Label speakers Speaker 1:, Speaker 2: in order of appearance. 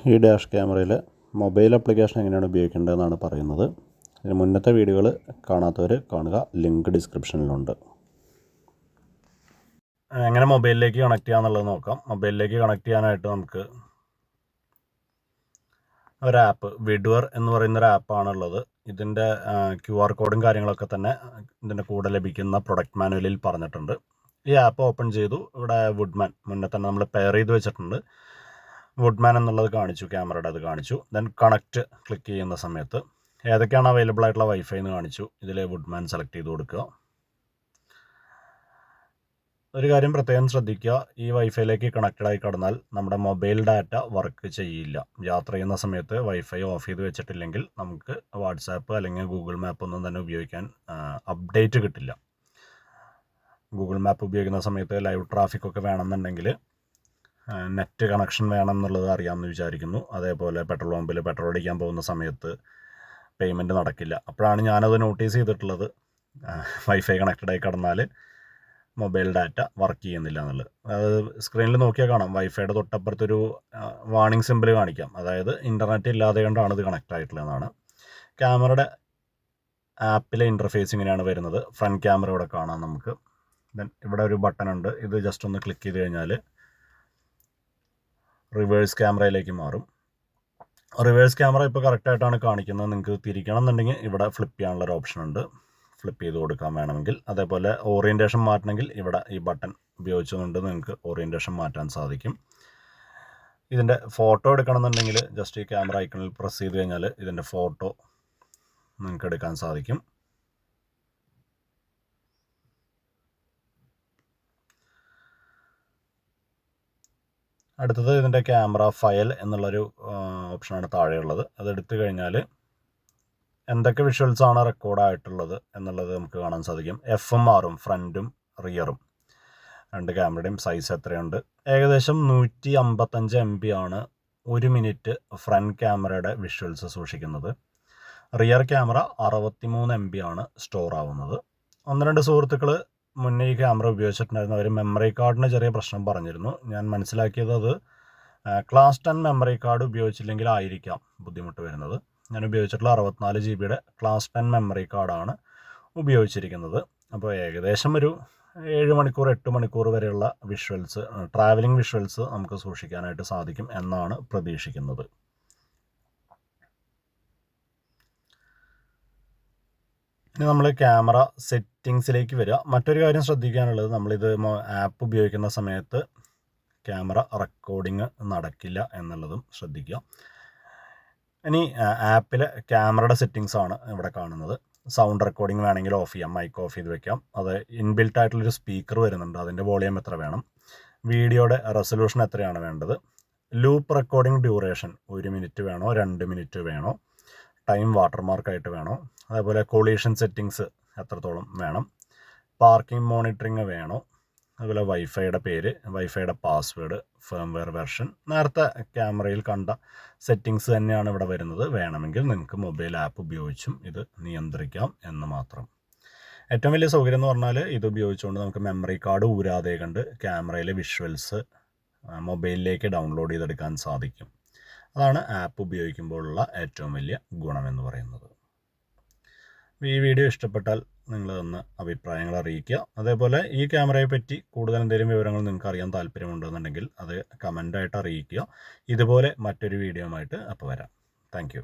Speaker 1: ഈ ഡാഷ് ക്യാമറയിൽ mobile application എങ്ങനെയാണ് ഉപയോഗിക്കേണ്ടതെന്നാണ് പറയുന്നത്. ഇതിന് മുന്നത്തെ വീഡിയോകൾ കാണാത്തവർ കാണുക, ലിങ്ക് ഡിസ്ക്രിപ്ഷനിലുണ്ട്. എങ്ങനെ മൊബൈലിലേക്ക് കണക്ട് ചെയ്യാന്നുള്ളത് നോക്കാം. മൊബൈലിലേക്ക് കണക്ട് ചെയ്യാനായിട്ട് നമുക്ക് ഒരു ആപ്പ്, വിഡ്വർ എന്ന് പറയുന്നൊരു ആപ്പാണുള്ളത്. ഇതിൻ്റെ QR കോഡും കാര്യങ്ങളൊക്കെ തന്നെ ഇതിൻ്റെ കൂടെ ലഭിക്കുന്ന പ്രൊഡക്റ്റ് മാനുവലിൽ പറഞ്ഞിട്ടുണ്ട്. ഈ ആപ്പ് ഓപ്പൺ ചെയ്തു. ഇവിടെ വുഡ്മാൻ മുന്നേ തന്നെ നമ്മൾ പെയർ ചെയ്ത് വെച്ചിട്ടുണ്ട്. വുഡ്മാൻ എന്നുള്ളത് കാണിച്ചു, ക്യാമറയുടെ അത് കാണിച്ചു. ദെൻ കണക്റ്റ് ക്ലിക്ക് ചെയ്യുന്ന സമയത്ത് ഏതൊക്കെയാണ് അവൈലബിൾ ആയിട്ടുള്ള വൈഫൈ എന്ന് കാണിച്ചു. ഇതിൽ വുഡ്മാൻ സെലക്ട് ചെയ്ത് കൊടുക്കുക. ഒരു കാര്യം പ്രത്യേകം ശ്രദ്ധിക്കുക, ഈ വൈഫൈയിലേക്ക് കണക്റ്റഡ് ആയി കടന്നാൽ നമ്മുടെ മൊബൈൽ ഡാറ്റ വർക്ക് ചെയ്യില്ല. യാത്ര ചെയ്യുന്ന സമയത്ത് വൈഫൈ ഓഫ് ചെയ്ത് വെച്ചിട്ടില്ലെങ്കിൽ നമുക്ക് വാട്സാപ്പ് അല്ലെങ്കിൽ ഗൂഗിൾ മാപ്പ് ഒന്നും തന്നെ ഉപയോഗിക്കാൻ അപ്ഡേറ്റ് കിട്ടില്ല. ഗൂഗിൾ മാപ്പ് ഉപയോഗിക്കുന്ന സമയത്ത് ലൈവ് ട്രാഫിക് ഒക്കെ വേണമെന്നുണ്ടെങ്കിൽ നെറ്റ് കണക്ഷൻ വേണം എന്നുള്ളത് അറിയാമെന്ന് വിചാരിക്കുന്നു. അതേപോലെ പെട്രോൾ പമ്പിൽ പെട്രോൾ അടിക്കാൻ പോകുന്ന സമയത്ത് പേയ്മെൻറ്റ് നടക്കില്ല. അപ്പോഴാണ് ഞാനത് നോട്ടീസ് ചെയ്തിട്ടുള്ളത്, വൈഫൈ കണക്റ്റഡ് ആയി കടന്നാൽ മൊബൈൽ ഡാറ്റ വർക്ക് ചെയ്യുന്നില്ല എന്നുള്ളത്. അത് സ്ക്രീനിൽ നോക്കിയാൽ കാണാം, വൈഫൈയുടെ തൊട്ടപ്പുറത്തൊരു വാർണിംഗ് സിമ്പിൾ കാണിക്കാം. അതായത് ഇൻ്റർനെറ്റ് ഇല്ലാതെ കൊണ്ടാണ് ഇത് കണക്റ്റ് ആയിട്ടുള്ളതെന്നാണ്. ക്യാമറയുടെ ആപ്പിലെ ഇൻ്റർഫേസ് ഇങ്ങനെയാണ് വരുന്നത്. ഫ്രണ്ട് ക്യാമറ ഇവിടെ കാണാം നമുക്ക്. ദെൻ ഇവിടെ ഒരു ബട്ടൺ ഉണ്ട്, ഇത് ജസ്റ്റ് ഒന്ന് ക്ലിക്ക് ചെയ്ത് കഴിഞ്ഞാൽ റിവേഴ്സ് ക്യാമറയിലേക്ക് മാറും. റിവേഴ്സ് ക്യാമറ ഇപ്പോൾ കറക്റ്റായിട്ടാണ് കാണിക്കുന്നത്. നിങ്ങൾക്ക് തിരിക്കണം എന്നുണ്ടെങ്കിൽ ഇവിടെ ഫ്ലിപ്പ് ചെയ്യാനുള്ളൊരു ഓപ്ഷൻ ഉണ്ട്, ഫ്ലിപ്പ് ചെയ്ത് കൊടുക്കാൻ വേണമെങ്കിൽ. അതേപോലെ ഓറിയൻറ്റേഷൻ മാറ്റണമെങ്കിൽ ഇവിടെ ഈ ബട്ടൺ ഉപയോഗിച്ചുകൊണ്ട് നിങ്ങൾക്ക് ഓറിയൻറ്റേഷൻ മാറ്റാൻ സാധിക്കും. ഇതിൻ്റെ ഫോട്ടോ എടുക്കണമെന്നുണ്ടെങ്കിൽ ജസ്റ്റ് ഈ ക്യാമറ ഐക്കണിൽ പ്രസ് ചെയ്ത് കഴിഞ്ഞാൽ ഇതിൻ്റെ ഫോട്ടോ നിങ്ങൾക്ക് എടുക്കാൻ സാധിക്കും. അടുത്തത് ഇതിൻ്റെ ക്യാമറ ഫയൽ എന്നുള്ളൊരു ഓപ്ഷനാണ് താഴെയുള്ളത്. അതെടുത്തു കഴിഞ്ഞാൽ എന്തൊക്കെ വിഷ്വൽസാണ് റെക്കോർഡായിട്ടുള്ളത് എന്നുള്ളത് നമുക്ക് കാണാൻ സാധിക്കും. എഫും ആറും, ഫ്രണ്ടും റിയറും, രണ്ട് ക്യാമറയുടെയും സൈസ് എത്രയുണ്ട്. ഏകദേശം 155 MB ആണ് 1 മിനിറ്റ് ഫ്രണ്ട് ക്യാമറയുടെ വിഷ്വൽസ് സൂക്ഷിക്കുന്നത്. റിയർ ക്യാമറ 63 MB ആണ് സ്റ്റോർ ആവുന്നത്. 1-2 സുഹൃത്തുക്കൾ മുന്നേ ഈ ക്യാമറ ഉപയോഗിച്ചിട്ടുണ്ടായിരുന്നു. അവർ മെമ്മറി കാർഡിന് ചെറിയ പ്രശ്നം പറഞ്ഞിരുന്നു. ഞാൻ മനസ്സിലാക്കിയത് അത് ക്ലാസ് 10 മെമ്മറി കാർഡ് ഉപയോഗിച്ചില്ലെങ്കിൽ ആയിരിക്കാം ബുദ്ധിമുട്ട് വരുന്നത്. ഞാൻ ഉപയോഗിച്ചിട്ടുള്ള 64 GB ക്ലാസ് 10 മെമ്മറി കാർഡാണ് ഉപയോഗിച്ചിരിക്കുന്നത്. അപ്പോൾ ഏകദേശം ഒരു 7 മണിക്കൂർ 8 മണിക്കൂർ വരെയുള്ള വിഷ്വൽസ്, ട്രാവലിംഗ് വിഷ്വൽസ് നമുക്ക് സൂക്ഷിക്കാനായിട്ട് സാധിക്കും എന്നാണ് പ്രതീക്ഷിക്കുന്നത്. ഇനി നമ്മൾ ക്യാമറ സെറ്റിങ്സിലേക്ക് വരിക. മറ്റൊരു കാര്യം ശ്രദ്ധിക്കാനുള്ളത്, നമ്മളിത് ആപ്പ് ഉപയോഗിക്കുന്ന സമയത്ത് ക്യാമറ റെക്കോർഡിങ് നടക്കില്ല എന്നുള്ളതും ശ്രദ്ധിക്കുക. ഇനി ആപ്പിലെ ക്യാമറയുടെ സെറ്റിങ്സ് ആണ് ഇവിടെ കാണുന്നത്. സൗണ്ട് റെക്കോർഡിംഗ് വേണമെങ്കിൽ ഓഫ് ചെയ്യാം, മൈക്ക് ഓഫ് ചെയ്ത് വെക്കാം. അത് ഇൻബിൽട്ട് ആയിട്ടുള്ളൊരു സ്പീക്കർ വരുന്നുണ്ട്, അതിൻ്റെ വോളിയം എത്ര വേണം, വീഡിയോയുടെ റെസൊല്യൂഷൻ എത്രയാണ് വേണ്ടത്, ലൂപ്പ് റെക്കോർഡിംഗ് ഡ്യൂറേഷൻ 1 മിനിറ്റ് വേണോ 2 മിനിറ്റ് വേണോ, ടൈം വാട്ടർമാർക്കായിട്ട് വേണോ, അതേപോലെ കൊളീഷൻ സെറ്റിങ്സ് എത്രത്തോളം വേണം, പാർക്കിംഗ് മോണിറ്ററിങ് വേണോ, അതുപോലെ വൈഫൈയുടെ പേര്, വൈഫൈയുടെ പാസ്വേഡ്, ഫേംവെയർ വെർഷൻ, നേരത്തെ ക്യാമറയിൽ കണ്ട സെറ്റിങ്സ് തന്നെയാണ് ഇവിടെ വരുന്നത്. വേണമെങ്കിൽ നിങ്ങൾക്ക് മൊബൈൽ ആപ്പ് ഉപയോഗിച്ചും ഇത് നിയന്ത്രിക്കാം എന്ന് മാത്രം. ഏറ്റവും വലിയ സൗകര്യം എന്ന് പറഞ്ഞാൽ ഇത് ഉപയോഗിച്ചുകൊണ്ട് നമുക്ക് മെമ്മറി കാർഡ് ഊരാതെ കണ്ട് ക്യാമറയിലെ വിഷ്വൽസ് മൊബൈലിലേക്ക് ഡൗൺലോഡ് ചെയ്തെടുക്കാൻ സാധിക്കും. അതാണ് ആപ്പ് ഉപയോഗിക്കുമ്പോഴുള്ള ഏറ്റവും വലിയ ഗുണമെന്ന് പറയുന്നത്. ഈ വീഡിയോ ഇഷ്ടപ്പെട്ടാൽ നിങ്ങളൊന്ന് അഭിപ്രായങ്ങൾ അറിയിക്കുക. അതേപോലെ ഈ ക്യാമറയെ പറ്റി കൂടുതൽ എന്തെങ്കിലും വിവരങ്ങൾ നിങ്ങൾക്ക് അറിയാൻ താല്പര്യമുണ്ടെന്നുണ്ടെങ്കിൽ അത് കമൻ്റായിട്ട് അറിയിക്കുക. ഇതുപോലെ മറ്റൊരു വീഡിയോ ആയിട്ട് അപ്പോൾ വരാം. താങ്ക്